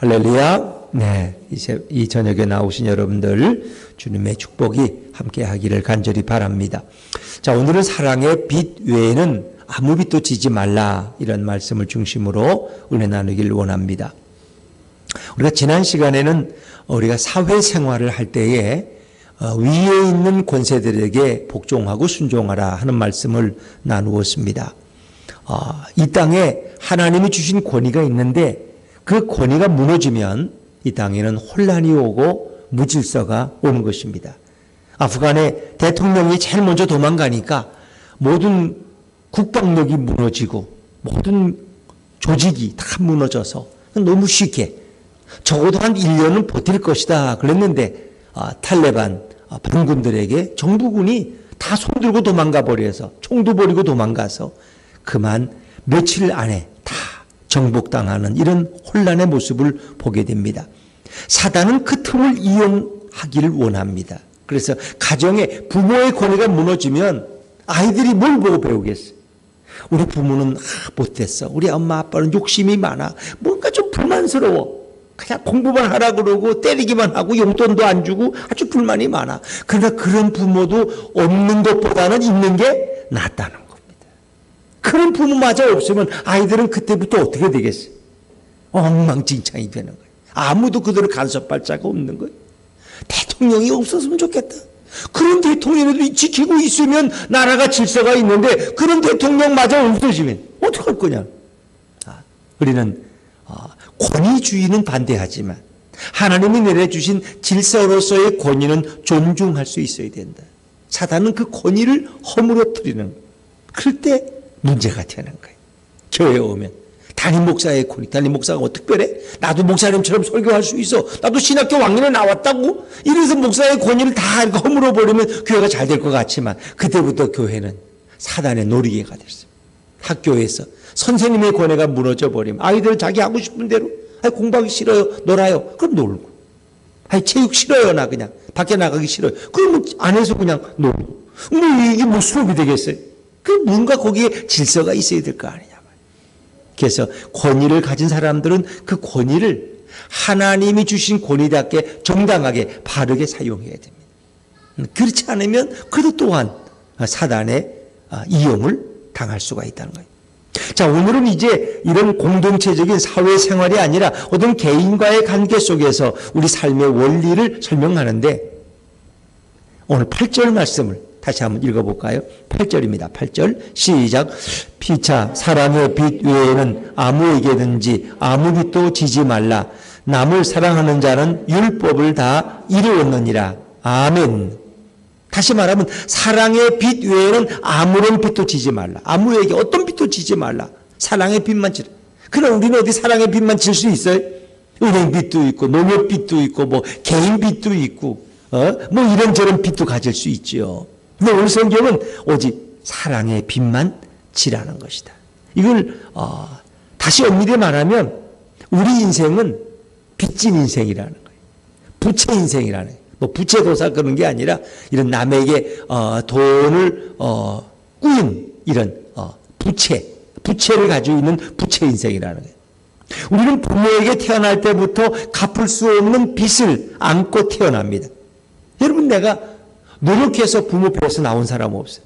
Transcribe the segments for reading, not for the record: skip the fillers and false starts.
할렐루야. 네, 이 저녁에 나오신 여러분들 주님의 축복이 함께 하기를 간절히 바랍니다. 자, 오늘은 사랑의 빛 외에는 아무 빛도 지지 말라, 이런 말씀을 중심으로 은혜 나누길 원합니다. 우리가 지난 시간에는 우리가 사회생활을 할 때에 위에 있는 권세들에게 복종하고 순종하라 하는 말씀을 나누었습니다. 이 땅에 하나님이 주신 권위가 있는데 그 권위가 무너지면 이 땅에는 혼란이 오고 무질서가 오는 것입니다. 아프간의 대통령이 제일 먼저 도망가니까 모든 국방력이 무너지고 모든 조직이 다 무너져서 너무 쉽게 적어도 한 1년은 버틸 것이다 그랬는데 탈레반 반군들에게 정부군이 다 손들고 도망가 버려서 총도 버리고 도망가서 그만 며칠 안에 다 정복당하는 이런 혼란의 모습을 보게 됩니다. 사단은 그 틈을 이용하기를 원합니다. 그래서 가정에 부모의 권위가 무너지면 아이들이 뭘 보고 배우겠어요? 우리 부모는 못됐어. 우리 엄마 아빠는 욕심이 많아. 뭔가 좀 불만스러워. 그냥 공부만 하라 그러고 때리기만 하고 용돈도 안 주고 아주 불만이 많아. 그러나 그런 부모도 없는 것보다는 있는 게 낫다는 겁니다. 그런 부모마저 없으면 아이들은 그때부터 어떻게 되겠어요? 엉망진창이 되는 거예요. 아무도 그들을 간섭할 자가 없는 거예요. 대통령이 없었으면 좋겠다. 그런 대통령이 지키고 있으면 나라가 질서가 있는데 그런 대통령마저 없어지면 어떡할 거냐. 우리는 권위주의는 반대하지만 하나님이 내려주신 질서로서의 권위는 존중할 수 있어야 된다. 사단은 그 권위를 허물어뜨리는 거예요. 그럴 때 문제가 되는 거예요. 교회에 오면 담임 목사의 권위, 담임 목사가 뭐 특별해? 나도 목사님처럼 설교할 수 있어. 나도 신학교 왕년에 나왔다고? 이래서 목사의 권위를 다 허물어버리면 교회가 잘 될 것 같지만 그때부터 교회는 사단의 놀이개가 됐어요. 학교에서 선생님의 권위가 무너져 버리면 아이들은 자기 하고 싶은 대로 공부하기 싫어요. 놀아요. 그럼 놀고. 체육 싫어요. 나 그냥 밖에 나가기 싫어요. 그러면 안에서 그냥 놀고. 이게 뭐 수업이 되겠어요? 뭔가 거기에 질서가 있어야 될 거 아니냐. 그래서 권위를 가진 사람들은 그 권위를 하나님이 주신 권위답게 정당하게 바르게 사용해야 됩니다. 그렇지 않으면 그도 또한 사단의 이용을 당할 수가 있다는 거예요. 자, 오늘은 이제 이런 공동체적인 사회생활이 아니라 어떤 개인과의 관계 속에서 우리 삶의 원리를 설명하는데 오늘 8절 말씀을 다시 한번 읽어볼까요? 8절입니다. 8절 시작. 피차 사랑의 빛 외에는 아무에게든지 아무 빛도 지지 말라. 남을 사랑하는 자는 율법을 다 이루었느니라. 아멘. 다시 말하면 사랑의 빛 외에는 아무런 빛도 지지 말라. 아무에게 어떤 빛도 지지 말라. 사랑의 빛만 지라. 그럼 우리는 어디 사랑의 빛만 질 수 있어요? 은행 빛도 있고 농협 빛도 있고 뭐 개인 빛도 있고 뭐 이런저런 빛도 가질 수 있죠. 근데 오늘 성경은 오직 사랑의 빛만 지라는 것이다. 이걸 다시 엄밀히 말하면 우리 인생은 빚진 인생이라는 거예요. 부채 인생이라는 거예요. 뭐 부채 도사 그런 게 아니라 이런 남에게 돈을 꾸인 이런 부채를 가지고 있는 부채 인생이라는 거예요. 우리는 부모에게 태어날 때부터 갚을 수 없는 빚을 안고 태어납니다. 여러분, 내가 노력해서 부모 배에서 나온 사람 없어요.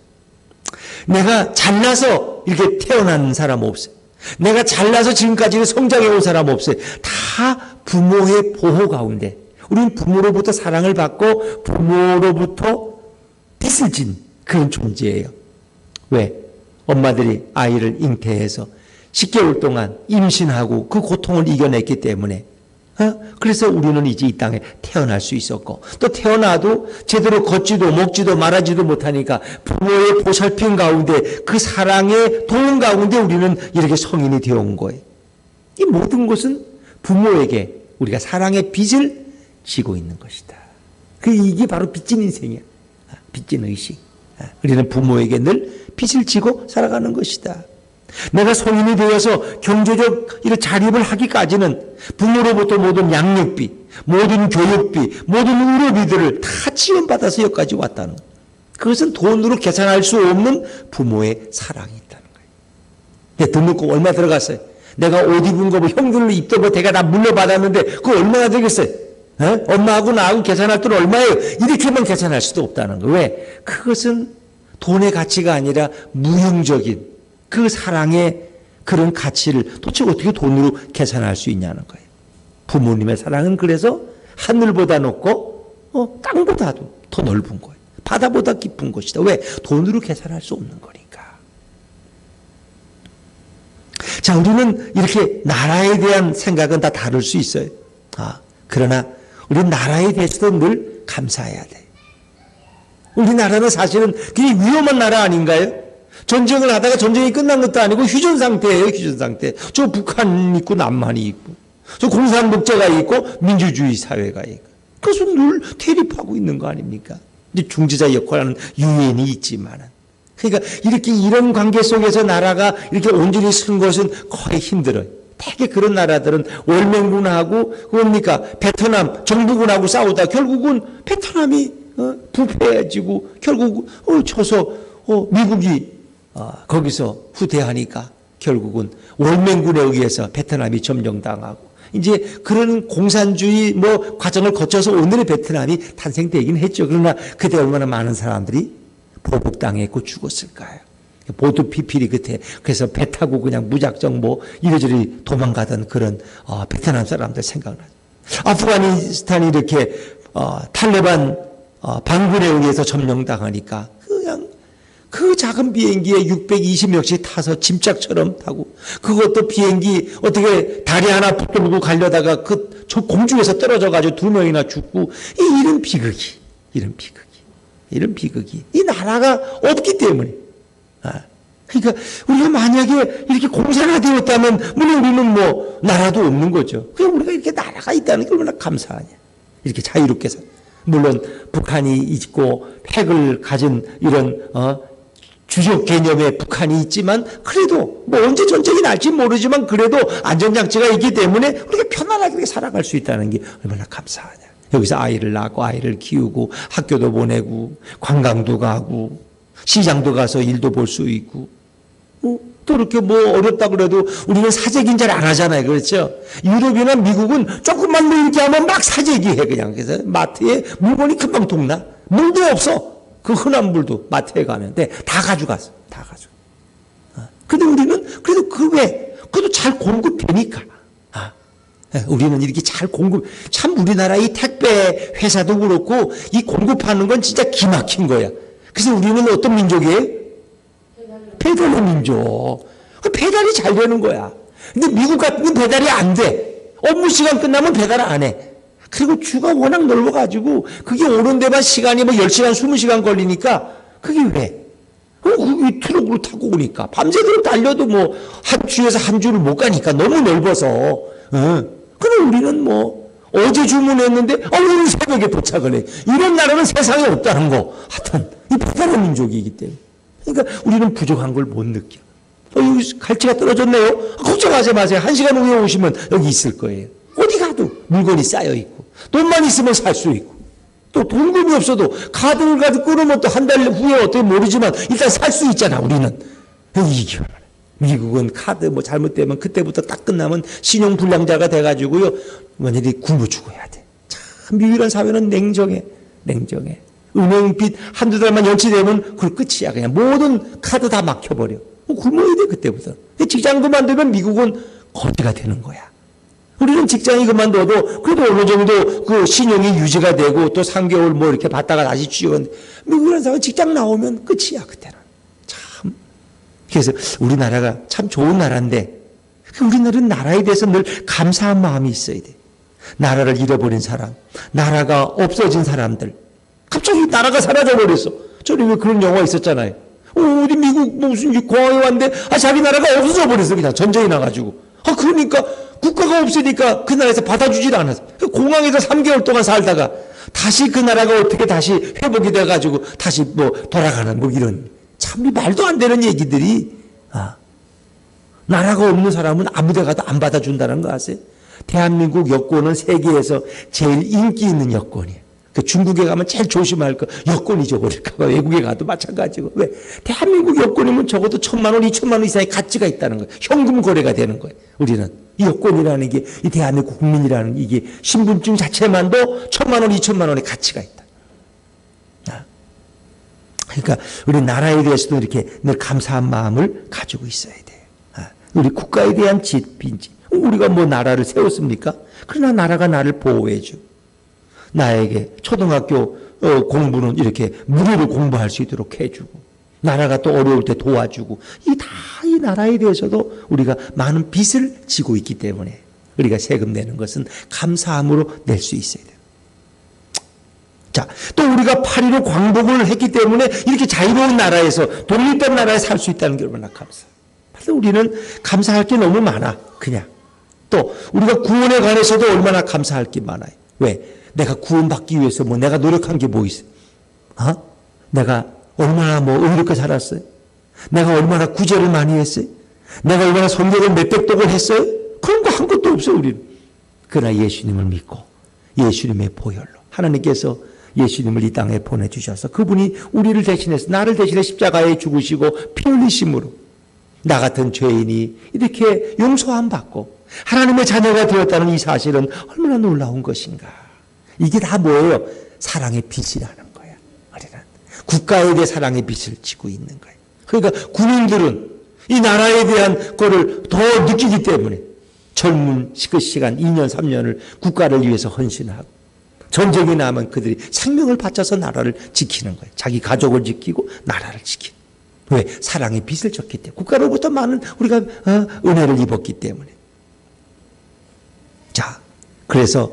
내가 잘나서 이렇게 태어난 사람 없어요. 내가 잘나서 지금까지 성장해 온 사람 없어요. 다 부모의 보호 가운데 우리는 부모로부터 사랑을 받고 부모로부터 빚을 진 그런 존재예요. 왜? 엄마들이 아이를 잉태해서 10개월 동안 임신하고 그 고통을 이겨냈기 때문에 그래서 우리는 이제 이 땅에 태어날 수 있었고 또 태어나도 제대로 걷지도 먹지도 말하지도 못하니까 부모의 보살핌 가운데 그 사랑의 도움 가운데 우리는 이렇게 성인이 되어 온 거예요. 이 모든 것은 부모에게 우리가 사랑의 빚을 지고 있는 것이다. 이게 바로 빚진 인생이야. 빚진 의식. 우리는 부모에게 늘 빚을 지고 살아가는 것이다. 내가 성인이 되어서 경제적 자립을 하기까지는 부모로부터 모든 양육비, 모든 교육비, 모든 의료비들을 다 지원받아서 여기까지 왔다는 거예요. 그것은 돈으로 계산할 수 없는 부모의 사랑이 있다는 거예요. 등록금 얼마 들어갔어요? 내가 옷 입은 거, 뭐 형들로 입던 거 내가 다 물려받았는데 그거 얼마나 되겠어요? 에? 엄마하고 나하고 계산할 돈 얼마예요? 이렇게만 계산할 수도 없다는 거예요. 왜? 그것은 돈의 가치가 아니라 무형적인 그 사랑의 그런 가치를 도대체 어떻게 돈으로 계산할 수 있냐는 거예요. 부모님의 사랑은 그래서 하늘보다 높고 땅보다도 더 넓은 거예요. 바다보다 깊은 것이다. 왜? 돈으로 계산할 수 없는 거니까. 자, 우리는 이렇게 나라에 대한 생각은 다 다를 수 있어요. 그러나 우리는 나라에 대해서도 늘 감사해야 돼. 우리나라는 사실은 굉장히 위험한 나라 아닌가요? 전쟁을 하다가 전쟁이 끝난 것도 아니고 휴전 상태예요. 휴전 상태. 저 북한 있고 남한이 있고 저 공산독재가 있고 민주주의 사회가 있고 그것은 늘 대립하고 있는 거 아닙니까? 이제 중재자 역할하는 유엔이 있지만은 그러니까 이렇게 이런 관계 속에서 나라가 이렇게 온전히 서는 것은 거의 힘들어요. 되게 그런 나라들은 월맹군하고 뭡니까 베트남 정부군하고 싸우다 결국은 베트남이 부패해지고 결국 쳐서 미국이 거기서 후퇴하니까 결국은 월맹군에 의해서 베트남이 점령당하고 이제 그런 공산주의 과정을 거쳐서 오늘의 베트남이 탄생되긴 했죠. 그러나 그때 얼마나 많은 사람들이 보복당했고 죽었을까요? 보도 피필이 끝에 그래서 배 타고 그냥 무작정 이리저리 도망가던 그런 베트남 사람들 생각나죠. 아프가니스탄이 이렇게 탈레반 반군에 의해서 점령당하니까 그냥 그 작은 비행기에 620명씩 타서 짐짝처럼 타고 그것도 비행기 어떻게 다리 하나 붙들고 가려다가 저 공중에서 떨어져가지고 2명이나 죽고 이런 비극이 이 나라가 없기 때문에 그러니까 우리가 만약에 이렇게 공산화되었다면 물론 우리는 나라도 없는 거죠. 그냥 우리가 이렇게 나라가 있다는 게 얼마나 감사하냐. 이렇게 자유롭게 살. 물론 북한이 있고 핵을 가진 이런 주적 개념의 북한이 있지만 그래도 언제 전쟁이 날지 모르지만 그래도 안전장치가 있기 때문에 우리가 편안하게 살아갈 수 있다는 게 얼마나 감사하냐. 여기서 아이를 낳고 아이를 키우고 학교도 보내고 관광도 가고 시장도 가서 일도 볼 수 있고 또 이렇게 어렵다 그래도 우리는 사재기는 잘 안 하잖아요. 그렇죠? 유럽이나 미국은 조금만 이렇게 하면 막 사재기 해 그냥. 그래서 마트에 물건이 금방 동나. 물도 없어. 그 흔한 물도 마트에 가면 다 가져갔어. 다 가져가. 근데 우리는 그래도 그래도 잘 공급되니까. 우리는 이렇게 잘 참 우리나라 이 택배 회사도 그렇고 이 공급하는 건 진짜 기막힌 거야. 그래서 우리는 어떤 민족이에요? 배달의 민족. 배달이 잘 되는 거야. 근데 미국 같은 건 배달이 안 돼. 업무 시간 끝나면 배달 안 해. 그리고 주가 워낙 넓어가지고 그게 오는 데만 시간이 10시간, 20시간 걸리니까 그게 왜? 그게 트럭으로 타고 오니까. 밤새도록 달려도 한 주에서 한 주를 못 가니까 너무 넓어서. 근데 우리는 어제 주문했는데 오늘 새벽에 도착을 해. 이런 나라는 세상에 없다는 거. 하여튼 이 배달의 민족이기 때문에. 그러니까 우리는 부족한 걸 못 느껴. 여기 갈치가 떨어졌네요. 걱정하지 마세요. 1시간 후에 오시면 여기 있을 거예요. 어디 가도 물건이 쌓여 있고 돈만 있으면 살 수 있고 또 돈금이 없어도 카드를 가지고 끊으면 또 한 달 후에 어떻게 모르지만 일단 살 수 있잖아. 우리는 이게 미국은 카드 잘못되면 그때부터 딱 끝나면 신용불량자가 돼가지고요 완전히 굶어 죽어야 돼. 참 미국이라는 사회는 냉정해. 은행빚 한두 달만 연체되면 그걸 끝이야. 그냥 모든 카드 다 막혀버려. 굶어야 돼 그때부터. 직장 그만두면 미국은 거지가 되는 거야. 우리는 직장이 그만둬도 그래도 어느 정도 그 신용이 유지가 되고 또 3개월 이렇게 받다가 다시 취직은 미국이라는 사람은 직장 나오면 끝이야 그때는. 참. 그래서 우리나라가 참 좋은 나라인데 우리나라는 나라에 대해서 늘 감사한 마음이 있어야 돼. 나라를 잃어버린 사람, 나라가 없어진 사람들. 갑자기 나라가 사라져버렸어. 저리 왜 그런 영화 있었잖아요. 어디 미국 무슨 공항에 왔는데 자기 나라가 없어져 버렸어. 그냥 전쟁이 나가지고. 그러니까 국가가 없으니까 그 나라에서 받아주질 않았어. 공항에서 3개월 동안 살다가 다시 그 나라가 어떻게 다시 회복이 돼가지고 다시 돌아가는 이런 참 말도 안 되는 얘기들이 나라가 없는 사람은 아무 데 가도 안 받아준다는 거 아세요? 대한민국 여권은 세계에서 제일 인기 있는 여권이에요. 그 중국에 가면 제일 조심할 거 여권 잊어버릴까 봐. 외국에 가도 마찬가지고. 왜? 대한민국 여권이면 적어도 1,000만 원, 2,000만 원 이상의 가치가 있다는 거예요. 현금 거래가 되는 거예요. 우리는 이 여권이라는 게, 이 대한민국 국민이라는 이게 신분증 자체만도 1,000만 원, 2,000만 원의 가치가 있다. 그러니까 우리 나라에 대해서도 이렇게 늘 감사한 마음을 가지고 있어야 돼요. 우리 국가에 대한 빚. 우리가 뭐 나라를 세웠습니까? 그러나 나라가 나를 보호해주고 나에게 초등학교 공부는 이렇게 무료로 공부할 수 있도록 해주고 나라가 또 어려울 때 도와주고 이 나라에 대해서도 우리가 많은 빚을 지고 있기 때문에 우리가 세금 내는 것은 감사함으로 낼 수 있어야 돼요. 자, 또 우리가 8.15 광복을 했기 때문에 이렇게 자유로운 나라에서 독립된 나라에 살 수 있다는 게 얼마나 감사해요. 우리는 감사할 게 너무 많아. 그냥. 또 우리가 구원에 관해서도 얼마나 감사할 게 많아요. 왜? 내가 구원받기 위해서 뭐 내가 노력한 게 뭐 있어? 내가 얼마나 뭐 의롭게 살았어요? 내가 얼마나 구제를 많이 했어요? 내가 얼마나 선교를 몇백 독을 했어요? 그런 거 한 것도 없어요, 우리는. 그러나 예수님을 믿고 예수님의 보혈로 하나님께서 예수님을 이 땅에 보내주셔서 그분이 우리를 대신해서 나를 대신해 십자가에 죽으시고 피 흘리심으로 나 같은 죄인이 이렇게 용서함 받고 하나님의 자녀가 되었다는 이 사실은 얼마나 놀라운 것인가. 이게 다 뭐예요? 사랑의 빚이라는 거야. 우리는 국가에 대해 사랑의 빚을 지고 있는 거예요. 그러니까 군인들은 이 나라에 대한 거를 더 느끼기 때문에 젊은 그 시간 2년 3년을 국가를 위해서 헌신하고 전쟁이 나면 그들이 생명을 바쳐서 나라를 지키는 거예요. 자기 가족을 지키고 나라를 지키는. 왜? 사랑의 빚을 졌기 때문에. 국가로부터 많은 우리가 은혜를 입었기 때문에. 자, 그래서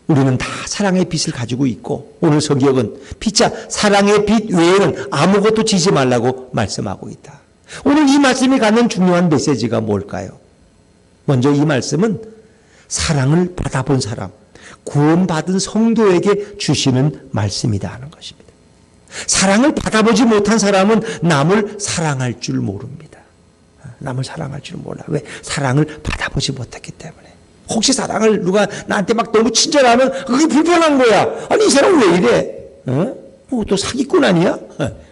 우리는 다 사랑의 빚을 가지고 있고 오늘 성경은 피차 사랑의 빚 외에는 아무것도 지지 말라고 말씀하고 있다. 오늘 이 말씀이 갖는 중요한 메시지가 뭘까요? 먼저 이 말씀은 사랑을 받아본 사람, 구원받은 성도에게 주시는 말씀이다 하는 것입니다. 사랑을 받아보지 못한 사람은 남을 사랑할 줄 모릅니다. 남을 사랑할 줄 몰라. 왜? 사랑을 받아보지 못했기 때문에. 혹시 사랑을 누가 나한테 막 너무 친절하면 그게 불편한 거야. 아니 이 사람 왜 이래? 또 사기꾼 아니야?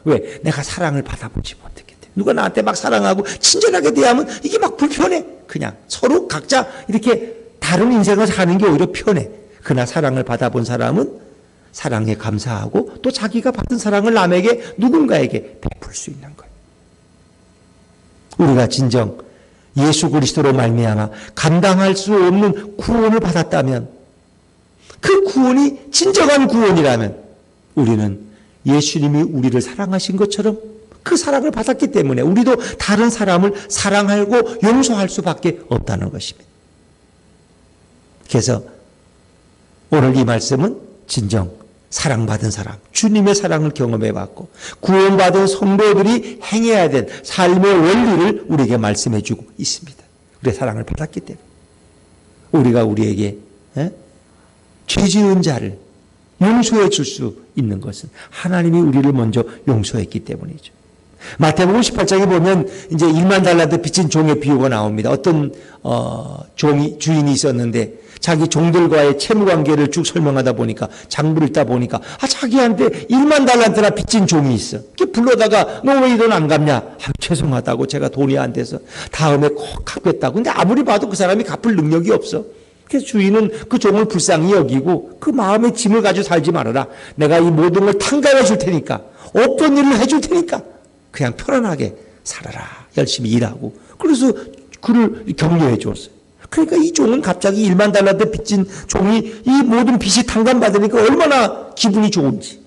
왜? 내가 사랑을 받아보지 못했기 때문에. 누가 나한테 막 사랑하고 친절하게 대하면 이게 막 불편해. 그냥 서로 각자 이렇게 다른 인생을 사는 게 오히려 편해. 그러나 사랑을 받아본 사람은 사랑에 감사하고 또 자기가 받은 사랑을 남에게 누군가에게 베풀 수 있는 거예요. 우리가 진정 예수 그리스도로 말미암아 감당할 수 없는 구원을 받았다면 그 구원이 진정한 구원이라면 우리는 예수님이 우리를 사랑하신 것처럼 그 사랑을 받았기 때문에 우리도 다른 사람을 사랑하고 용서할 수밖에 없다는 것입니다. 그래서 오늘 이 말씀은 진정 사랑받은 사람, 주님의 사랑을 경험해봤고 구원받은 성도들이 행해야 될 삶의 원리를 우리에게 말씀해주고 있습니다. 우리의 사랑을 받았기 때문에 우리가 우리에게 죄 지은 자를 용서해 줄 수 있는 것은 하나님이 우리를 먼저 용서했기 때문이죠. 마태복음 18장에 보면 이제 1만 달란트 빚진 종의 비유가 나옵니다. 어떤 주인이 있었는데 자기 종들과의 채무 관계를 쭉 설명하다 보니까 장부를 읽다 보니까 자기한테 1만 달란트나 빚진 종이 있어. 불러다가 너 왜 이 돈 안 갚냐? 죄송하다고 제가 돈이 안 돼서 다음에 꼭 갚겠다고. 근데 아무리 봐도 그 사람이 갚을 능력이 없어. 그래서 주인은 그 종을 불쌍히 여기고 그 마음의 짐을 가지고 살지 말아라. 내가 이 모든 걸 탕감해 줄 테니까 없던 일을 해줄 테니까 그냥 편안하게 살아라. 열심히 일하고. 그래서 그를 격려해 줬어요. 그러니까 이 종은 갑자기 1만 달란트 빚진 종이 이 모든 빚이 탕감받으니까 얼마나 기분이 좋은지.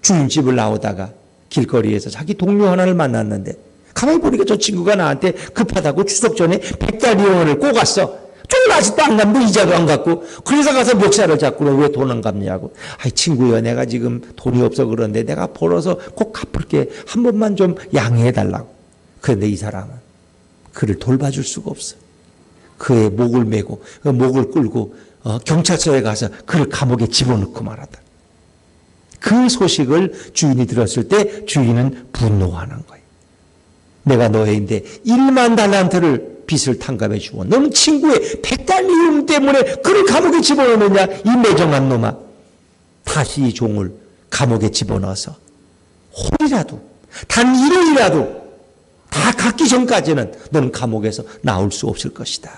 주인 집을 나오다가 길거리에서 자기 동료 하나를 만났는데 가만히 보니까 저 친구가 나한테 급하다고 추석 전에 100달러를 꼬갔어. 좀 아직도 안 갚고 이자도 안 갚고 그래서 가서 멱살을 잡고 왜 돈 안 갚냐고. 아이 친구야 내가 지금 돈이 없어 그런데 내가 벌어서 꼭 갚을게. 한 번만 좀 양해해 달라고. 그런데 이 사람은 그를 돌봐줄 수가 없어. 그의 목을 메고 목을 끌고 경찰서에 가서 그를 감옥에 집어넣고 말았다. 그 소식을 주인이 들었을 때 주인은 분노하는 거예요. 내가 너희인데 1만 달란트를 빚을 탕감해 주고 너는 친구의 100달러 때문에 그를 감옥에 집어넣느냐 이 매정한 놈아. 다시 이 종을 감옥에 집어넣어서 홀이라도 단 1일이라도 다 갖기 전까지는 너는 감옥에서 나올 수 없을 것이다.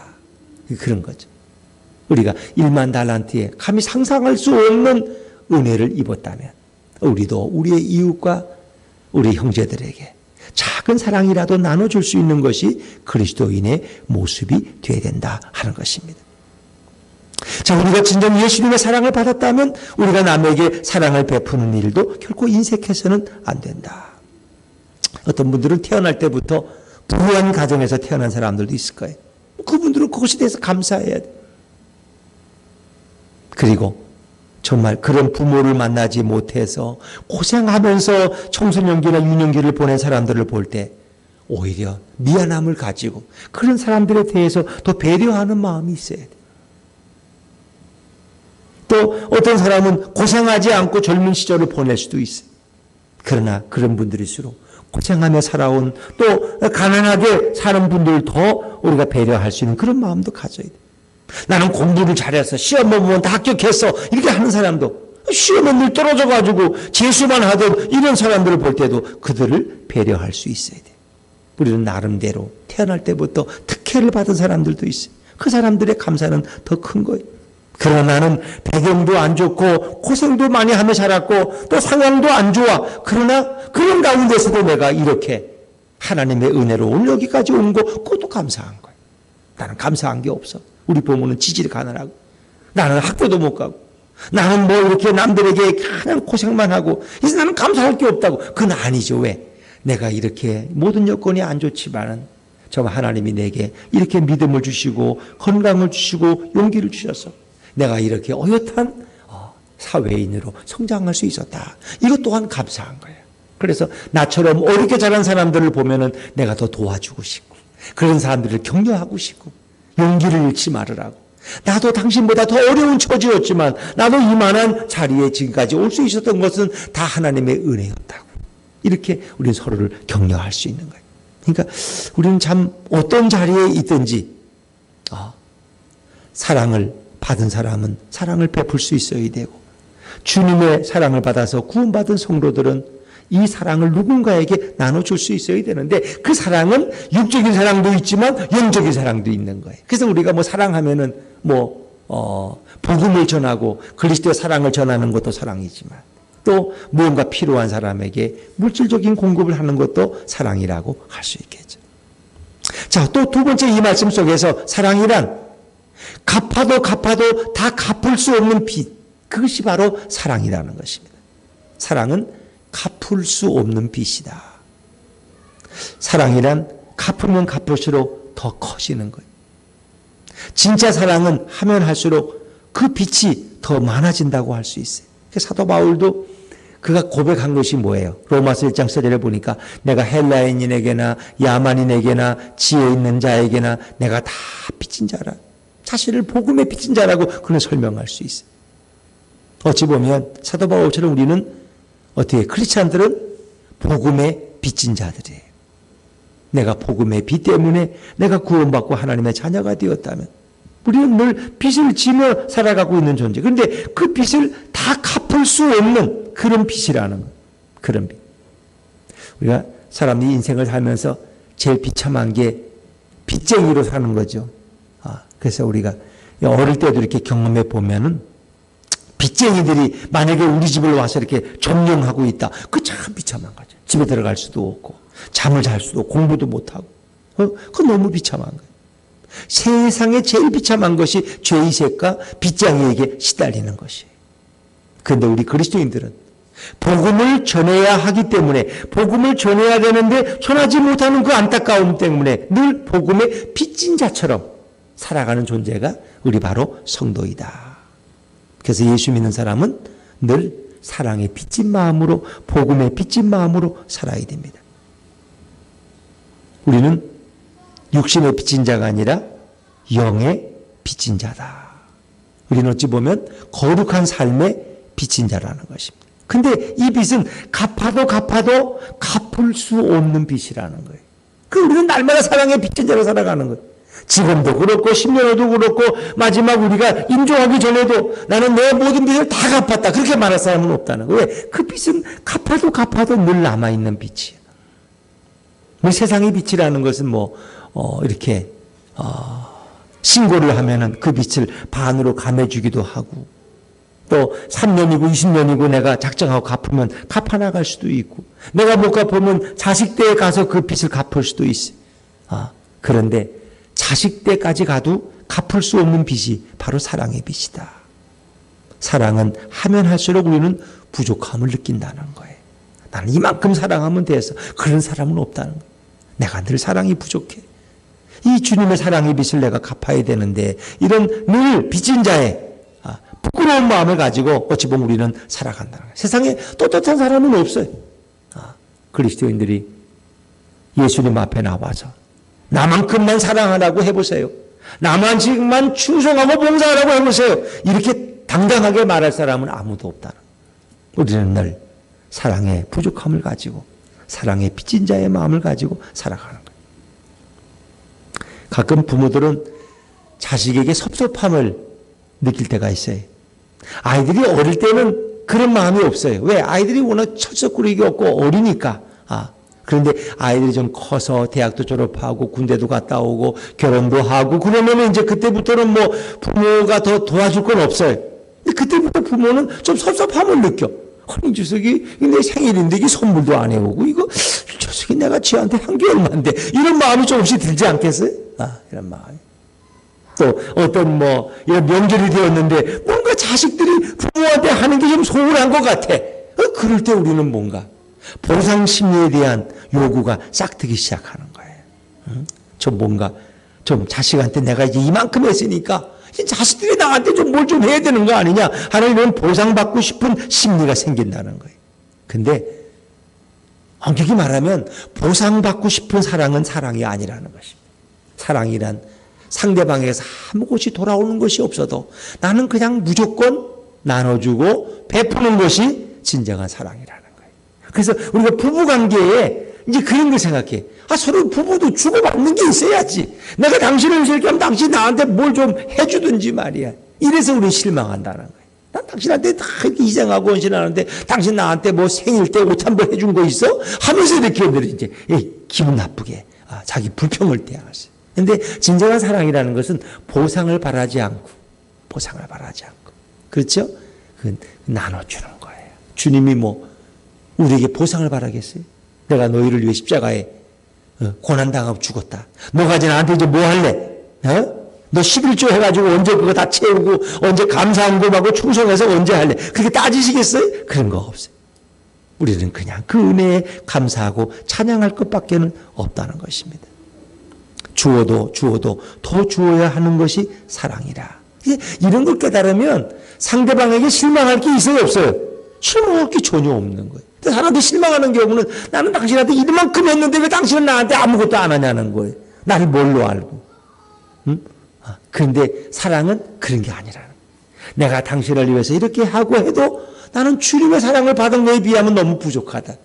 그런 거죠. 우리가 1만 달란트에 감히 상상할 수 없는 은혜를 입었다면 우리도 우리의 이웃과 우리 형제들에게 작은 사랑이라도 나눠줄 수 있는 것이 그리스도인의 모습이 되어야 된다 하는 것입니다. 자, 우리가 진정 예수님의 사랑을 받았다면 우리가 남에게 사랑을 베푸는 일도 결코 인색해서는 안 된다. 어떤 분들은 태어날 때부터 부유한 가정에서 태어난 사람들도 있을 거예요. 그분들은 그것에 대해서 감사해야 돼. 그리고 정말 그런 부모를 만나지 못해서 고생하면서 청소년기나 유년기를 보낸 사람들을 볼 때 오히려 미안함을 가지고 그런 사람들에 대해서 더 배려하는 마음이 있어야 돼. 또 어떤 사람은 고생하지 않고 젊은 시절을 보낼 수도 있어요. 그러나 그런 분들일수록 고생하며 살아온 또 가난하게 사는 분들 더 우리가 배려할 수 있는 그런 마음도 가져야 돼. 나는 공부를 잘해서 시험만 보면 다 합격했어 이렇게 하는 사람도 시험은 늘 떨어져가지고 재수만 하던 이런 사람들을 볼 때도 그들을 배려할 수 있어야 돼. 우리는 나름대로 태어날 때부터 특혜를 받은 사람들도 있어요. 그 사람들의 감사는 더 큰 거예요. 그러나 나는 배경도 안 좋고 고생도 많이 하며 자랐고 또 상황도 안 좋아. 그러나 그런 가운데서도 내가 이렇게 하나님의 은혜로 오늘 여기까지 온 거 그것도 감사한 거예요. 나는 감사한 게 없어. 우리 부모는 지질이 가난하고 나는 학교도 못 가고 나는 뭐 이렇게 남들에게 그냥 고생만 하고 이제 나는 감사할 게 없다고. 그건 아니죠. 왜? 내가 이렇게 모든 여건이 안 좋지만은 정말 하나님이 내게 이렇게 믿음을 주시고 건강을 주시고 용기를 주셔서 내가 이렇게 어엿한 사회인으로 성장할 수 있었다. 이것 또한 감사한 거예요. 그래서 나처럼 어렵게 자란 사람들을 보면은 내가 더 도와주고 싶고 그런 사람들을 격려하고 싶고 용기를 잃지 말으라고. 나도 당신보다 더 어려운 처지였지만 나도 이만한 자리에 지금까지 올 수 있었던 것은 다 하나님의 은혜였다고. 이렇게 우리는 서로를 격려할 수 있는 거예요. 그러니까 우리는 참 어떤 자리에 있든지 사랑을 받은 사람은 사랑을 베풀 수 있어야 되고 주님의 사랑을 받아서 구원받은 성도들은 이 사랑을 누군가에게 나눠줄 수 있어야 되는데 그 사랑은 육적인 사랑도 있지만 영적인 사랑도 있는 거예요. 그래서 우리가 뭐 사랑하면은 복음을 전하고 그리스도의 사랑을 전하는 것도 사랑이지만 또 무언가 필요한 사람에게 물질적인 공급을 하는 것도 사랑이라고 할 수 있겠죠. 자, 또 두 번째 이 말씀 속에서 사랑이란 갚아도 다 갚을 수 없는 빚, 그것이 바로 사랑이라는 것입니다. 사랑은 갚을 수 없는 빚이다. 사랑이란 갚으면 갚을수록 더 커지는 거예요. 진짜 사랑은 하면 할수록 그 빚이 더 많아진다고 할 수 있어요. 사도 바울도 그가 고백한 것이 뭐예요? 로마서 1장 4절에 보니까 내가 헬라인에게나 야만인에게나 지혜 있는 자에게나 내가 다 빚진 자라. 자신을 복음의 빚진 자라고 그는 설명할 수 있어요. 어찌 보면 사도 바울처럼 우리는 어떻게 크리스찬들은 복음의 빚진 자들이에요. 내가 복음의 빚 때문에 내가 구원받고 하나님의 자녀가 되었다면 우리는 늘 빚을 지며 살아가고 있는 존재. 그런데 그 빚을 다 갚을 수 없는 그런 빚이라는 거예요. 그런 빚. 우리가 사람이 인생을 살면서 제일 비참한 게 빚쟁이로 사는 거죠. 그래서 우리가 어릴 때도 이렇게 경험해 보면은 빚쟁이들이 만약에 우리 집을 와서 이렇게 점령하고 있다. 그 참 비참한 거죠. 집에 들어갈 수도 없고 잠을 잘 수도 없고 공부도 못하고. 그건 너무 비참한 거예요. 세상에 제일 비참한 것이 죄의식과 빚쟁이에게 시달리는 것이에요. 그런데 우리 그리스도인들은 복음을 전해야 하기 때문에 복음을 전해야 되는데 전하지 못하는 그 안타까움 때문에 늘 복음의 빚진 자처럼 살아가는 존재가 우리 바로 성도이다. 그래서 예수 믿는 사람은 늘 사랑의 빚진 마음으로 복음의 빚진 마음으로 살아야 됩니다. 우리는 육신의 빚진 자가 아니라 영의 빚진 자다. 우리는 어찌 보면 거룩한 삶의 빚진 자라는 것입니다. 근데 이 빚은 갚아도 갚을 수 없는 빚이라는 거예요. 그 우리는 날마다 사랑의 빚진 자로 살아가는 거예요. 지금도 그렇고 10년 후도 그렇고 마지막 우리가 인종하기 전에도 나는 내 모든 빚을 다 갚았다. 그렇게 말할 사람은 없다는 거예요. 왜? 그 빚은 갚아도 늘 남아있는 빚이에요. 뭐 세상의 빚이라는 것은 이렇게 신고를 하면은 그 빚을 반으로 감해주기도 하고 또 3년이고 20년이고 내가 작정하고 갚으면 갚아나갈 수도 있고 내가 못 갚으면 자식 때에 가서 그 빚을 갚을 수도 있어요. 그런데 자식 때까지 가도 갚을 수 없는 빚이 바로 사랑의 빚이다. 사랑은 하면 할수록 우리는 부족함을 느낀다는 거예요. 나는 이만큼 사랑하면 돼서 그런 사람은 없다는 거예요. 내가 늘 사랑이 부족해. 이 주님의 사랑의 빚을 내가 갚아야 되는데 이런 늘 빚진 자의 부끄러운 마음을 가지고 어찌 보면 우리는 살아간다는 거예요. 세상에 떳떳한 사람은 없어요. 그리스도인들이 예수님 앞에 나와서 나만큼만 사랑하라고 해보세요. 나만큼만 충성하고 봉사하라고 해보세요. 이렇게 당당하게 말할 사람은 아무도 없다는 거예요. 우리는 늘 사랑의 부족함을 가지고 사랑의 빚진 자의 마음을 가지고 살아가는 거예요. 가끔 부모들은 자식에게 섭섭함을 느낄 때가 있어요. 아이들이 어릴 때는 그런 마음이 없어요. 왜? 아이들이 워낙 철석구리기 없고 어리니까. 그런데 아이들이 좀 커서 대학도 졸업하고 군대도 갔다 오고 결혼도 하고 그러면 이제 그때부터는 부모가 더 도와줄 건 없어요. 근데 그때부터 부모는 좀 섭섭함을 느껴. 아니, 이 녀석이 내 생일인데 이게 선물도 안 해오고 이거 이 녀석이 내가 지한테 한 게 얼마인데 이런 마음이 조금씩 들지 않겠어요? 이런 마음이. 또 어떤 이런 명절이 되었는데 뭔가 자식들이 부모한테 하는 게 좀 소홀한 것 같아. 그럴 때 우리는 뭔가 보상 심리에 대한 요구가 싹트기 시작하는 거예요. 좀 자식한테 내가 이제 이만큼 했으니까 자식들이 나한테 좀 뭘 좀 해야 되는 거 아니냐 하는 이런 보상받고 싶은 심리가 생긴다는 거예요. 근데 엄격히 말하면 보상받고 싶은 사랑은 사랑이 아니라는 것입니다. 사랑이란 상대방에게서 아무것이 돌아오는 것이 없어도 나는 그냥 무조건 나눠주고 베푸는 것이 진정한 사랑이라는 거예요. 그래서 우리가 부부관계에 이제 그런 걸 생각해. 서로 부부도 주고받는 게 있어야지. 내가 당신을 이렇게 하면 당신 나한테 뭘 좀 해주든지 말이야. 이래서 우리 실망한다는 거예요. 난 당신한테 다 이렇게 희생하고 헌신하는데 당신 나한테 생일 때 옷 한 번 해준 거 있어? 하면서 이렇게 이제 기분 나쁘게 자기 불평을 대하세요. 그런데 진정한 사랑이라는 것은 보상을 바라지 않고 그렇죠? 그건 나눠주는 거예요. 주님이 우리에게 보상을 바라겠어요? 내가 너희를 위해 십자가에 고난당하고 죽었다. 너가 이제 나한테 이제 뭐 할래? 너 11조 해가지고 언제 그거 다 채우고 언제 감사한금하고 충성해서 언제 할래? 그렇게 따지시겠어요? 그런 거 없어요. 우리는 그냥 그 은혜에 감사하고 찬양할 것밖에는 없다는 것입니다. 주어도 더 주어야 하는 것이 사랑이라. 이런 걸 깨달으면 상대방에게 실망할 게 있어요, 없어요? 실망할 게 전혀 없는 거예요. 사람한테 실망하는 경우는 나는 당신한테 이만큼 했는데 왜 당신은 나한테 아무것도 안 하냐는 거예요. 나를 뭘로 알고. 그런데 사랑은 그런 게 아니라는 거예요. 내가 당신을 위해서 이렇게 하고 해도 나는 주님의 사랑을 받은 거에 비하면 너무 부족하다.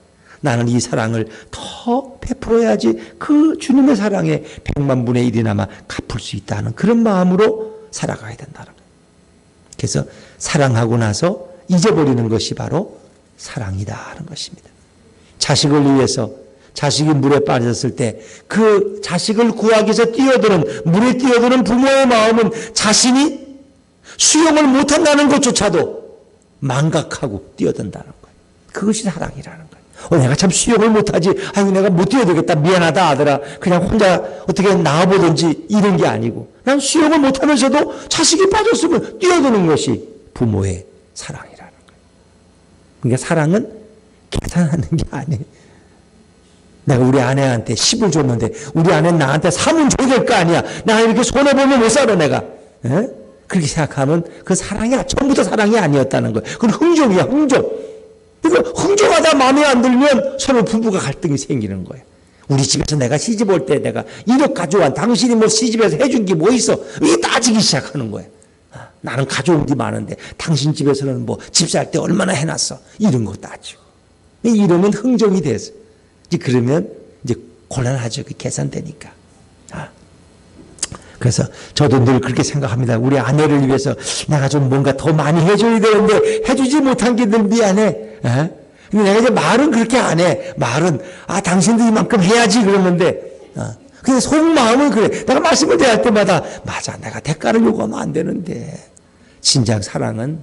나는 이 사랑을 더 베풀어야지 그 주님의 사랑의 100만 분의 1이나마 갚을 수 있다는 그런 마음으로 살아가야 된다는 거예요. 그래서 사랑하고 나서 잊어버리는 것이 바로 사랑이다 하는 것입니다. 자식을 위해서 자식이 물에 빠졌을 때 그 자식을 구하기 위해서 물에 뛰어드는 부모의 마음은 자신이 수영을 못한다는 것조차도 망각하고 뛰어든다는 거예요. 그것이 사랑이라는 거예요. 내가 참 수영을 못하지. 내가 못 뛰어들겠다. 미안하다 아들아. 그냥 혼자 어떻게 나와보든지 이런 게 아니고 난 수영을 못하면서도 자식이 빠졌으면 뛰어드는 것이 부모의 사랑이라는 거예요. 그러니까 사랑은 계산하는 게 아니에요. 내가 우리 아내한테 10을 줬는데 우리 아내는 나한테 3은 줘야 될 거 아니야. 나 이렇게 손해보면 못 살아 내가. 그렇게 생각하면 그 사랑이 처음부터 사랑이 아니었다는 거예요. 그건 흥정이야, 흥정. 그러니까 흥정하다 마음에 안 들면 서로 부부가 갈등이 생기는 거예요. 우리 집에서 내가 시집 올 때 내가 1억 가져와 당신이 시집에서 해준 게 뭐 있어? 이게 따지기 시작하는 거예요. 나는 가져온 게 많은데 당신 집에서는 집 살 때 얼마나 해놨어? 이런 거 따지고. 이러면 흥정이 돼서. 그러면 이제 곤란하죠. 계산되니까. 그래서 저도 늘 그렇게 생각합니다. 우리 아내를 위해서 내가 좀 뭔가 더 많이 해줘야 되는데 해주지 못한 게 늘 미안해. 에? 근데 내가 이제 말은 그렇게 안 해. 말은 당신도 이만큼 해야지 그러는데 근데 속마음은 그래. 내가 말씀을 대할 때마다 맞아, 내가 대가를 요구하면 안 되는데. 진작 사랑은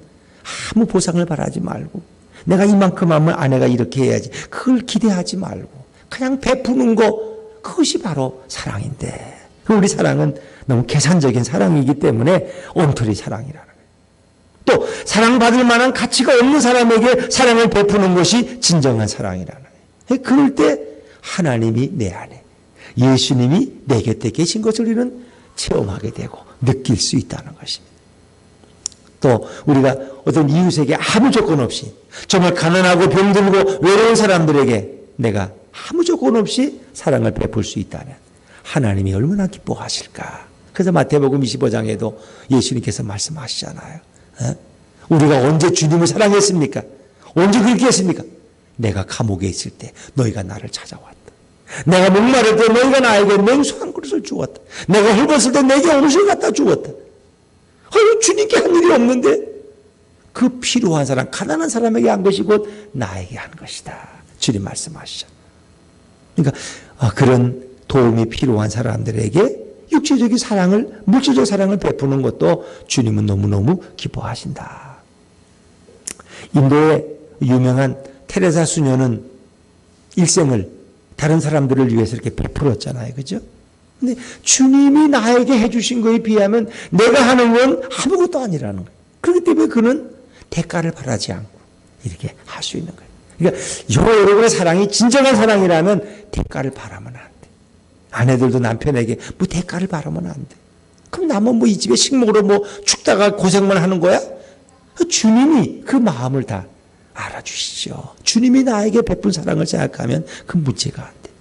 아무 보상을 바라지 말고 내가 이만큼 하면 아내가 이렇게 해야지, 그걸 기대하지 말고 그냥 베푸는 거, 그것이 바로 사랑인데, 우리 사랑은 너무 계산적인 사랑이기 때문에 엉터리 사랑이라는 거예요. 또 사랑받을 만한 가치가 없는 사람에게 사랑을 베푸는 것이 진정한 사랑이라는 거예요. 그럴 때 하나님이 내 안에, 예수님이 내 곁에 계신 것을 우리는 체험하게 되고 느낄 수 있다는 것입니다. 또 우리가 어떤 이웃에게 아무 조건 없이, 정말 가난하고 병들고 외로운 사람들에게 내가 아무 조건 없이 사랑을 베풀 수 있다면 하나님이 얼마나 기뻐하실까. 그래서 마태복음 25장에도 예수님께서 말씀하시잖아요. 우리가 언제 주님을 사랑했습니까? 언제 그렇게 했습니까? 내가 감옥에 있을 때 너희가 나를 찾아왔다. 내가 목마를 때 너희가 나에게 냉수 한 그릇을 주었다. 내가 헐벗을 때 내게 옷을 갖다 주었다. 주님께 한 일이 없는데 그 필요한 사람, 가난한 사람에게 한 것이 곧 나에게 한 것이다. 주님 말씀하시죠. 그러니까 그런 도움이 필요한 사람들에게 육체적인 사랑을, 물질적 사랑을 베푸는 것도 주님은 너무너무 기뻐하신다. 인도의 유명한 테레사 수녀는 일생을 다른 사람들을 위해서 이렇게 베풀었잖아요. 그죠? 근데 주님이 나에게 해주신 것에 비하면 내가 하는 건 아무것도 아니라는 거예요. 그렇기 때문에 그는 대가를 바라지 않고 이렇게 할 수 있는 거예요. 그러니까 여러분의 사랑이 진정한 사랑이라면 대가를 바라면 안 돼. 아내들도 남편에게 뭐 대가를 바라면 안 돼. 그럼 나만 뭐 이 집에 식목으로 뭐 죽다가 고생만 하는 거야? 주님이 그 마음을 다 알아주시죠. 주님이 나에게 베푼 사랑을 생각하면 그 문제가 안 돼.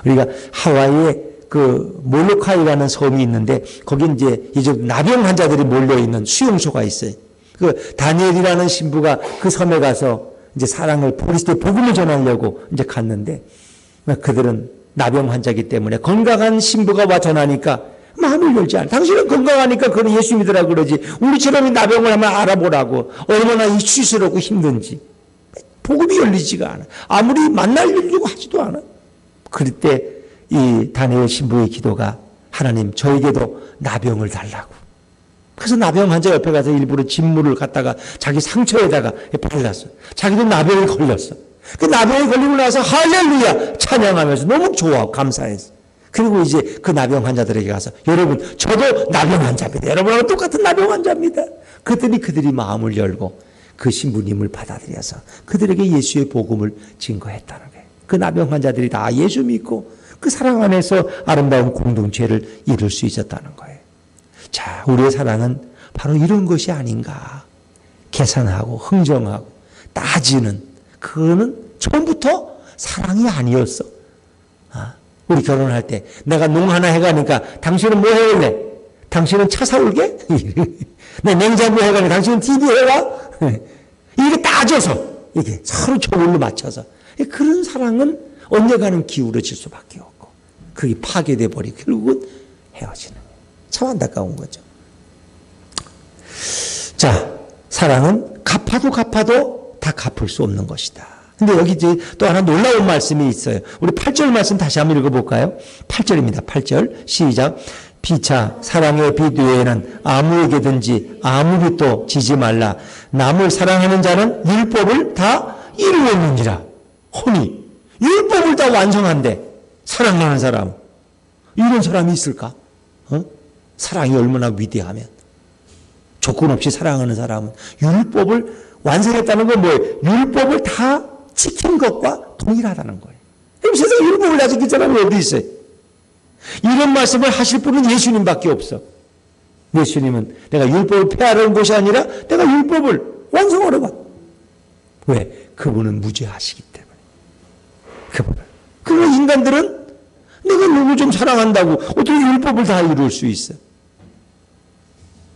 우리가 하와이에 그 몰로카이라는 섬이 있는데 거기 이제 나병 환자들이 몰려 있는 수용소가 있어요. 그 다니엘이라는 신부가 그 섬에 가서 이제 사랑을, 그리스도의 복음을 전하려고 이제 갔는데 그들은 나병 환자이기 때문에 건강한 신부가 와 전하니까 마음을 열지 않아. 당신은 건강하니까 그는 예수 믿으라고 그러지. 우리처럼 나병을 하면 알아보라고. 얼마나 수치스럽고 힘든지. 복음이 열리지가 않아. 아무리 만나려고 하지도 않아. 그럴 때 이 다니엘 신부의 기도가, 하나님 저에게도 나병을 달라고. 그래서 나병 환자 옆에 가서 일부러 진물을 갖다가 자기 상처에다가 발랐어. 자기도 나병에 걸렸어. 그 나병에 걸리고 나서 할렐루야 찬양하면서 너무 좋아, 감사해서. 그리고 이제 그 나병 환자들에게 가서, 여러분 저도 나병 환자입니다. 여러분하고 똑같은 나병 환자입니다. 그랬더니 그들이 마음을 열고 그 신부님을 받아들여서 그들에게 예수의 복음을 증거했다는 거예요. 그 나병 환자들이 다 예수 믿고 그 사랑 안에서 아름다운 공동체를 이룰 수 있었다는 거예요. 자, 우리의 사랑은 바로 이런 것이 아닌가. 계산하고 흥정하고 따지는, 그거는 처음부터 사랑이 아니었어. 우리 결혼할 때 내가 농 하나 해가니까 당신은 뭐 해올래? 당신은 차 사올게? 내 냉장고 해가니까 당신은 TV 해와? 이게 따져서 이게 서로 저울로 맞춰서, 그런 사랑은 언젠가는 기울어질 수밖에 없고 그게 파괴돼 버리고 결국은 헤어지는 거예요. 참 안타까운 거죠. 자, 사랑은 갚아도 다 갚을 수 없는 것이다. 근데 여기 이제 또 하나 놀라운 말씀이 있어요. 우리 8절 말씀 다시 한번 읽어볼까요? 8절입니다. 8절 시작. 피차 사랑의 빛 외에는 아무에게든지 아무 빛도 지지 말라. 남을 사랑하는 자는 율법을 다 이루었느니라. 허니 율법을 다 완성한데 사랑하는 사람, 이런 사람이 있을까? 사랑이 얼마나 위대하면. 조건 없이 사랑하는 사람은 율법을 완성했다는 건 뭐예요? 율법을 다 지킨 것과 동일하다는 거예요. 그럼 세상에 율법을 다 지킨 사람이 어디 있어요? 이런 말씀을 하실 분은 예수님밖에 없어. 예수님은 내가 율법을 폐하려는 것이 아니라 내가 율법을 완성하려고. 왜? 그분은 무죄하시기 때문에. 그 인간들은 내가 누구 좀 사랑한다고 어떻게 율법을 다 이룰 수 있어?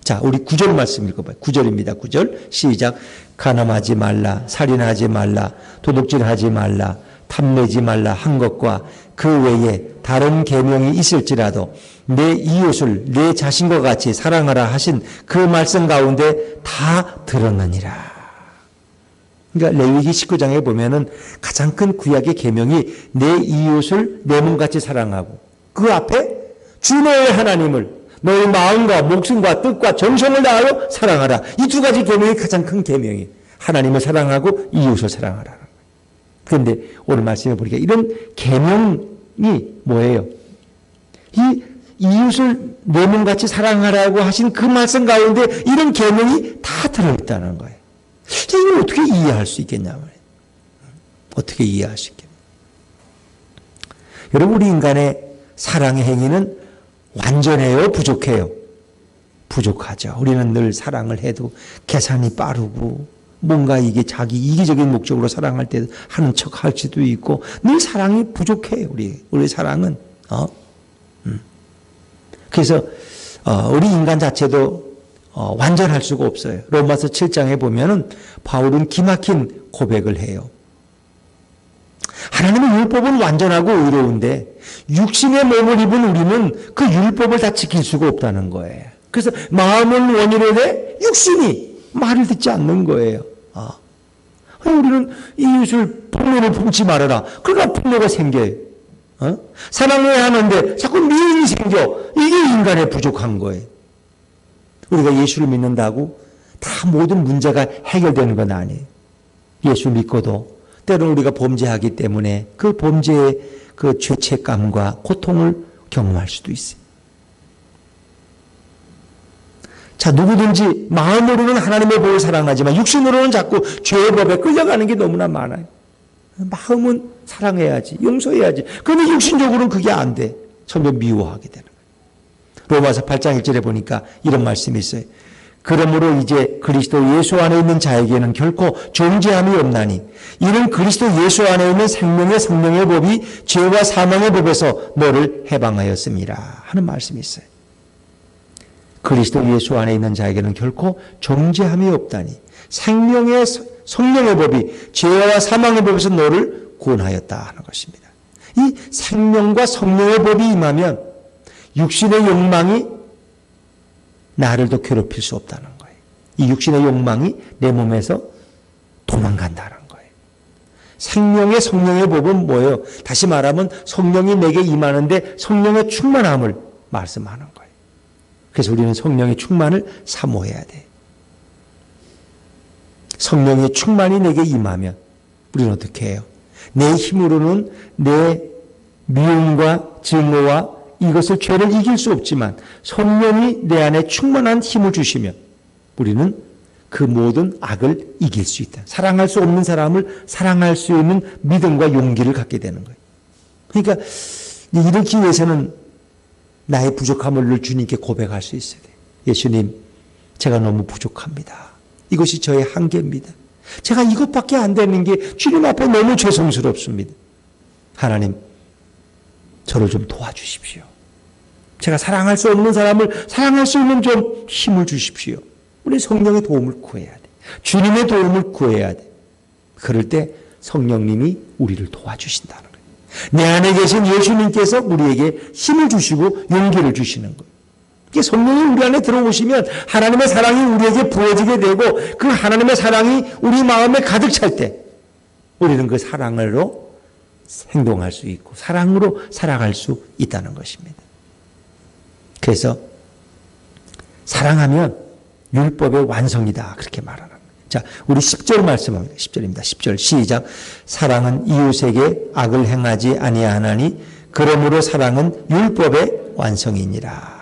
자, 우리 9절 말씀 읽어봐요. 9절입니다. 9절 시작. 간음하지 말라, 살인하지 말라, 도둑질하지 말라, 탐내지 말라 한 것과 그 외에 다른 계명이 있을지라도 내 이웃을 내 자신과 같이 사랑하라 하신 그 말씀 가운데 다 들었느니라. 그러니까 레위기 19장에 보면은 가장 큰 구약의 계명이 내 이웃을 내 몸같이 사랑하고 그 앞에 주 너의 하나님을 너의 마음과 목숨과 뜻과 정성을 다하여 사랑하라. 이 두 가지 계명이 가장 큰 계명이에요. 하나님을 사랑하고 이웃을 사랑하라. 그런데 오늘 말씀해 보니까 이런 계명이 뭐예요? 이 이웃을 내 몸같이 사랑하라고 하신 그 말씀 가운데 이런 계명이 다 들어있다는 거예요. 이걸 어떻게 이해할 수 있겠냐 말이에요. 어떻게 이해할 수 있겠냐. 여러분, 우리 인간의 사랑의 행위는 완전해요, 부족해요? 부족하죠. 우리는 늘 사랑을 해도 계산이 빠르고 뭔가 이게 자기 이기적인 목적으로 사랑할 때 하는 척 할 수도 있고 늘 사랑이 부족해요. 우리 사랑은. 그래서 우리 인간 자체도 완전할 수가 없어요. 로마서 7장에 보면은 바울은 기막힌 고백을 해요. 하나님의 율법은 완전하고 의로운데 육신의 몸을 입은 우리는 그 율법을 다 지킬 수가 없다는 거예요. 그래서 마음은 원이로되 육신이 말을 듣지 않는 거예요. 우리는 이웃을 폭로를 품지 말아라. 그러니까 폭로가 생겨요. 사랑을 하는데 자꾸 미움이 생겨. 이게 인간의 부족한 거예요. 우리가 예수를 믿는다고 다 모든 문제가 해결되는 건 아니에요. 예수 믿고도 때로는 우리가 범죄하기 때문에 그 범죄의 그 죄책감과 고통을 경험할 수도 있어요. 자, 누구든지 마음으로는 하나님의 법을 사랑하지만 육신으로는 자꾸 죄의 법에 끌려가는 게 너무나 많아요. 마음은 사랑해야지, 용서해야지. 그런데 육신적으로는 그게 안 돼. 점점 미워하게 되는 거예요. 로마서 8장 1절에 보니까 이런 말씀이 있어요. 그러므로 이제 그리스도 예수 안에 있는 자에게는 결코 존재함이 없나니 이는 그리스도 예수 안에 있는 생명의 성령의 법이 죄와 사망의 법에서 너를 해방하였습니다 하는 말씀이 있어요. 그리스도 예수 안에 있는 자에게는 결코 존재함이 없다니 생명의 성령의 법이 죄와 사망의 법에서 너를 구원하였다 하는 것입니다. 이 생명과 성령의 법이 임하면 육신의 욕망이 나를 더 괴롭힐 수 없다는 거예요. 이 육신의 욕망이 내 몸에서 도망간다는 거예요. 생명의 성령의 법은 뭐예요? 다시 말하면 성령이 내게 임하는데 성령의 충만함을 말씀하는 거예요. 그래서 우리는 성령의 충만을 사모해야 돼. 성령의 충만이 내게 임하면 우리는 어떻게 해요? 내 힘으로는 내 미움과 증오와 이것을 죄를 이길 수 없지만 성령이 내 안에 충만한 힘을 주시면 우리는 그 모든 악을 이길 수 있다. 사랑할 수 없는 사람을 사랑할 수 있는 믿음과 용기를 갖게 되는 거예요. 그러니까 이렇기 위해서는 나의 부족함을 주님께 고백할 수 있어야 돼요. 예수님, 제가 너무 부족합니다. 이것이 저의 한계입니다. 제가 이것밖에 안 되는 게 주님 앞에 너무 죄송스럽습니다. 하나님, 저를 좀 도와주십시오. 제가 사랑할 수 없는 사람을 사랑할 수 있는 좀 힘을 주십시오. 우리 성령의 도움을 구해야 돼. 주님의 도움을 구해야 돼. 그럴 때 성령님이 우리를 도와주신다는 거예요. 내 안에 계신 예수님께서 우리에게 힘을 주시고 용기를 주시는 거예요. 이게 성령이 우리 안에 들어오시면 하나님의 사랑이 우리에게 부어지게 되고 그 하나님의 사랑이 우리 마음에 가득 찰 때 우리는 그 사랑으로 행동할 수 있고 사랑으로 살아갈 수 있다는 것입니다. 그래서 사랑하면 율법의 완성이다 그렇게 말하는 거예요. 자, 우리 10절 말씀합니다. 10절입니다. 10절 시작. 사랑은 이웃에게 악을 행하지 아니하나니 그러므로 사랑은 율법의 완성이니라.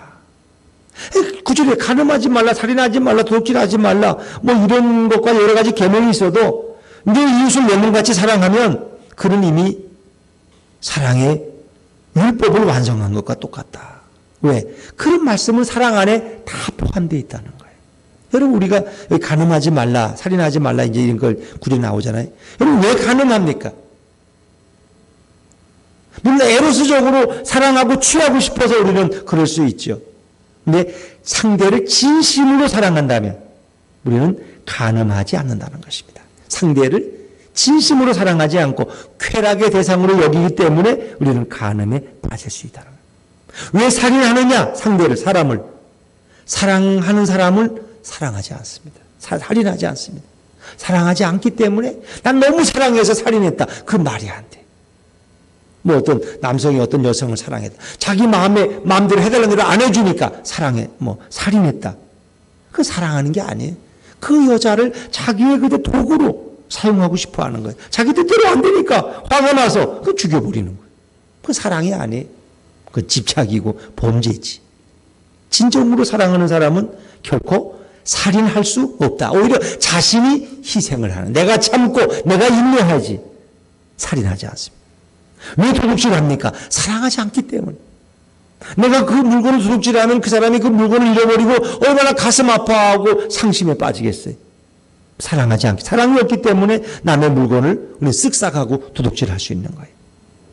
9절에 간음하지 말라, 살인하지 말라, 도둑질하지 말라 뭐 이런 것과 여러 가지 계명이 있어도 내 이웃을 내 몸같이 사랑하면 그는 이미 사랑의 율법을 완성한 것과 똑같다. 왜? 그런 말씀은 사랑 안에 다 포함되어 있다는 거예요. 여러분 우리가 간음하지 말라, 살인하지 말라 이제 이런 걸 구절에 나오잖아요. 여러분 왜 간음합니까? 물론 에로스적으로 사랑하고 취하고 싶어서 우리는 그럴 수 있죠. 근데 상대를 진심으로 사랑한다면 우리는 간음하지 않는다는 것입니다. 상대를 진심으로 사랑하지 않고 쾌락의 대상으로 여기기 때문에 우리는 간음에 빠질 수 있다는 거예요. 왜 살인하느냐? 상대를, 사람을. 사랑하는 사람을 사랑하지 않습니다. 살인하지 않습니다. 사랑하지 않기 때문에 난 너무 사랑해서 살인했다. 그 말이 안 돼. 뭐 어떤 남성이 어떤 여성을 사랑했다. 자기 마음대로 해달라는 대로 안 해주니까 살인했다. 그 사랑하는 게 아니에요. 그 여자를 자기의 그 도구로 사용하고 싶어 하는 거예요. 자기 뜻대로 안 되니까 화가 나서 그 죽여버리는 거예요. 그 사랑이 아니에요. 그 집착이고 범죄지. 진정으로 사랑하는 사람은 결코 살인할 수 없다. 오히려 자신이 희생을 하는. 내가 참고 내가 인내하지. 살인하지 않습니다. 왜 도둑질합니까? 사랑하지 않기 때문에. 내가 그 물건을 도둑질하면 그 사람이 그 물건을 잃어버리고 얼마나 가슴 아파하고 상심에 빠지겠어요. 사랑하지 않기. 사랑이 없기 때문에 남의 물건을 우리 쓱싹하고 도둑질할 수 있는 거예요.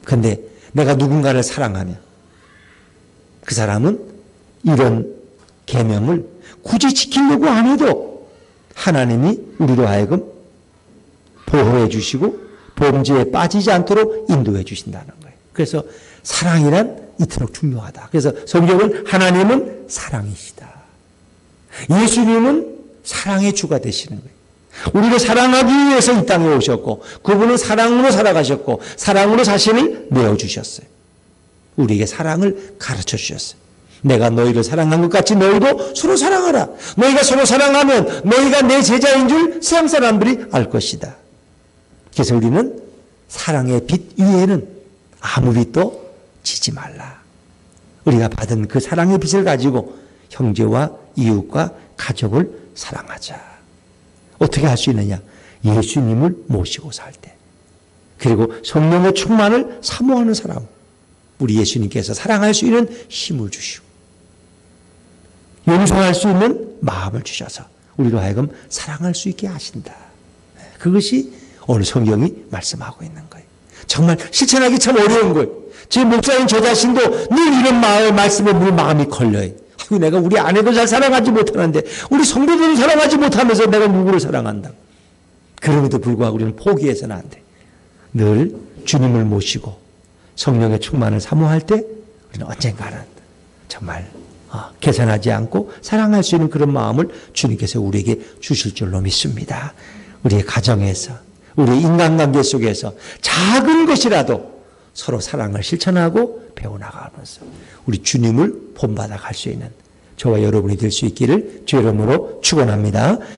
그런데 내가 누군가를 사랑하면 그 사람은 이런 계명을 굳이 지키려고 안 해도 하나님이 우리로 하여금 보호해 주시고 범죄에 빠지지 않도록 인도해 주신다는 거예요. 그래서 사랑이란 이토록 중요하다. 그래서 성경은 하나님은 사랑이시다. 예수님은 사랑의 주가 되시는 거예요. 우리를 사랑하기 위해서 이 땅에 오셨고 그분은 사랑으로 살아가셨고 사랑으로 자신을 내어주셨어요. 우리에게 사랑을 가르쳐 주셨어요. 내가 너희를 사랑한 것 같이 너희도 서로 사랑하라. 너희가 서로 사랑하면 너희가 내 제자인 줄 세상 사람들이 알 것이다. 그래서 우리는 사랑의 빛 위에는 아무 빛도 지지 말라. 우리가 받은 그 사랑의 빛을 가지고 형제와 이웃과 가족을 사랑하자. 어떻게 할 수 있느냐? 예수님을 모시고 살 때. 그리고 성령의 충만을 사모하는 사람. 우리 예수님께서 사랑할 수 있는 힘을 주시고 용서할 수 있는 마음을 주셔서 우리로 하여금 사랑할 수 있게 하신다. 그것이 오늘 성경이 말씀하고 있는 거예요. 정말 실천하기 참 어려운 거예요. 제 목사인 저 자신도 늘 이런 말씀에 늘 마음이 걸려요. 아이고, 내가 우리 아내도 잘 사랑하지 못하는데 우리 성도들을 사랑하지 못하면서 내가 누구를 사랑한다. 그럼에도 불구하고 우리는 포기해서는 안 돼. 늘 주님을 모시고 성령의 충만을 사모할 때 우리는 언젠가는 정말 계산하지 않고 사랑할 수 있는 그런 마음을 주님께서 우리에게 주실 줄로 믿습니다. 우리의 가정에서 우리의 인간관계 속에서 작은 것이라도 서로 사랑을 실천하고 배워나가면서 우리 주님을 본받아 갈 수 있는 저와 여러분이 될 수 있기를 주의 이름으로 축원합니다.